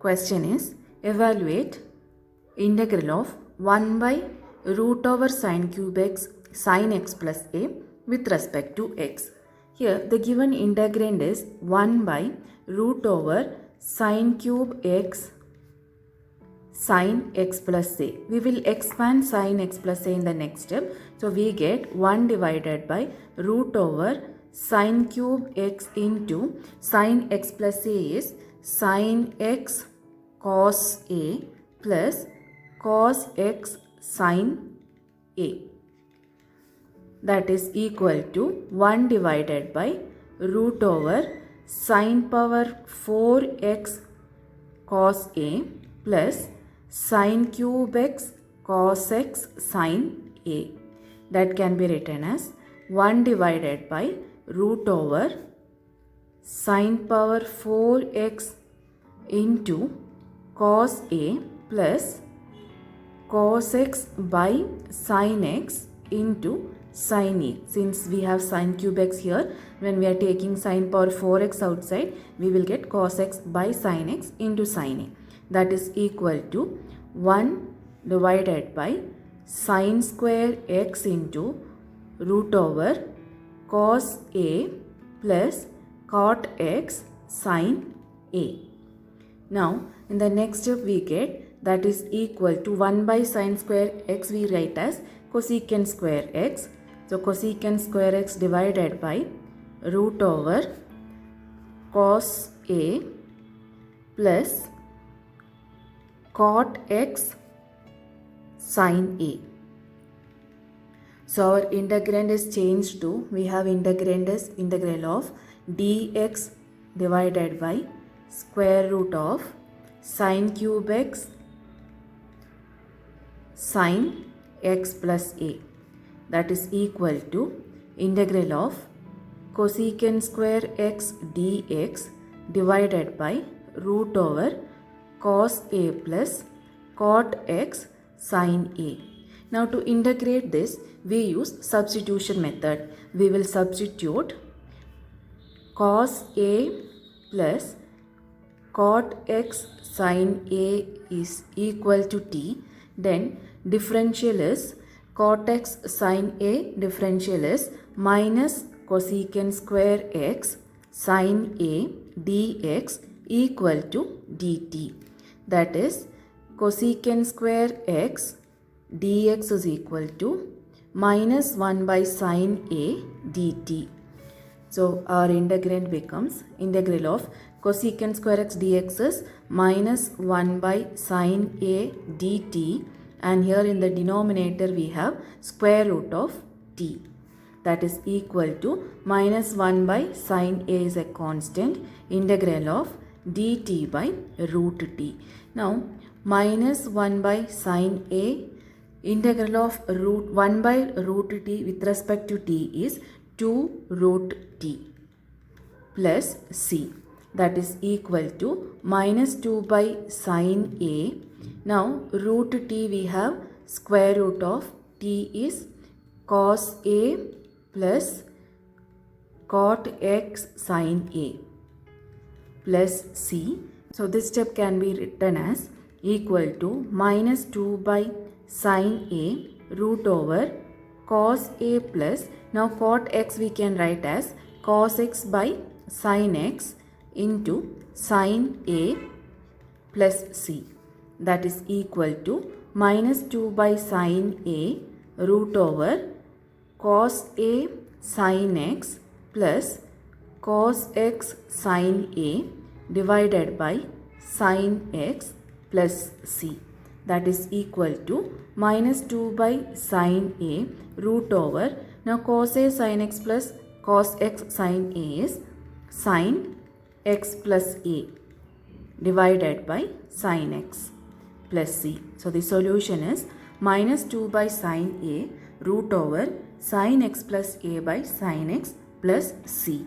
question is evaluate integral of 1 by root over sine cube x sine x plus a with respect to x. Here the given integrand is 1 by root over sine cube x sine x plus a. We will expand sine x plus a in the next step. So we get 1 divided by root over sine cube x into sine x plus a is sine x cos a plus cos x sine a. That is equal to 1 divided by root over sine power 4x cos a plus sine cube x cos x sine a. That can be written as 1 divided by root over sine power 4x into cos a plus cos x by sin x into sin a. Since we have sin cube x here, when we are taking sin power 4x outside, we will get cos x by sin x into sin a. That is equal to 1 divided by sin square x into root over cos a plus cot x sin a. Now in the next step we get that is equal to 1 by sin square x we write as cosecant square x. So cosecant square x divided by root over cos a plus cot x sin a. So our integrand is changed to, we have integrand is integral of dx divided by square root of sine cube x sine x plus a. That is equal to integral of cosecant square x dx divided by root over cos a plus cot x sine a. Now to integrate this, we use substitution method. We will substitute cos a plus cot x sine a is equal to t. Then differential is cot x sine a, differential is minus cosecant square x sine a dx equal to dt. That is cosecant square x dx is equal to minus 1 by sine a dt. So our integrand becomes integral of cosecant square x dx is minus 1 by sine a dt, and here in the denominator we have square root of t. That is equal to minus 1 by sine a is a constant, integral of dt by root t. Now minus 1 by sine a, integral of root 1 by root t with respect to t is 2 root t plus c. That is equal to minus 2 by sine a. Now root t we have square root of t is cos a plus cot x sine a plus c. So this step can be written as equal to minus 2 by sine a root over cos a plus, now cot x we can write as cos x by sin x into sine a plus c. That is equal to minus 2 by sine a root over cos a sin x plus cos x sin a divided by sin x plus c. That is equal to minus 2 by sine a root over, now cos a sin x plus cos x sin a is sin x plus a divided by sin x plus c. So the solution is minus 2 by sine a root over sin x plus a by sin x plus c.